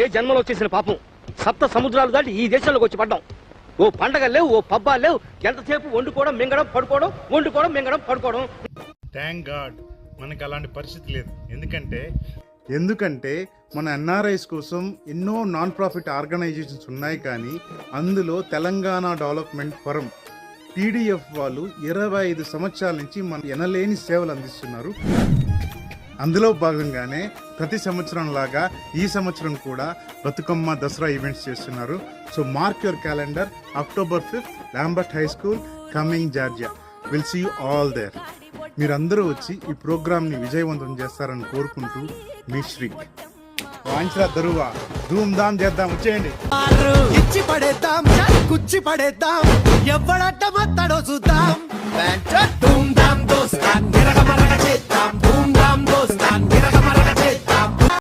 ఏ జన్మలో చేసిన పాపం సప్త సముద్రాలు దాటి ఈ దేశంలోకి వచ్చి పడ్డాం. ఓ పండగ లేవు, ఓ పబ్బా లేవు, ఎంతసేపు వండుకోవడం మింగడం పడుకోవడం, వండుకోవడం మింగడం పడుకోవడం. థ్యాంక్ గాడ్ మనకి అలాంటి పరిస్థితి లేదు. ఎందుకంటే మన ఎన్ఆర్ఐస్ కోసం ఎన్నో నాన్ ప్రాఫిట్ ఆర్గనైజేషన్స్ ఉన్నాయి. కానీ అందులో తెలంగాణ డెవలప్మెంట్ ఫోరం TDF వాళ్ళు 25 సంవత్సరాల నుంచి మన ఎనలేని సేవలు అందిస్తున్నారు. అందులో భాగంగానే ప్రతి సంవత్సరం లాగా ఈ సంవత్సరం కూడా బతుకమ్మ దసరా ఈవెంట్స్ చేస్తున్నారు. So mark your calendar, October 5th Lambert high school, Cumming Georgia. Will see you all there. మీరందరూ వచ్చి ఈ ప్రోగ్రామ్ని విజయవంతం చేస్తారని కోరుకుంటూ మీ శ్రీ. వాంచరా దరువా ధూమ్ ధామ్ చేద్దాం, వచ్చేయండి. ఇచ్చి పడేద్దాం, కుచ్చి పడేద్దాం, ఎవడట్ట మత్తడో చూద్దాం. ధూమ్ ధామ్ దోస్తా, చేద్దాం.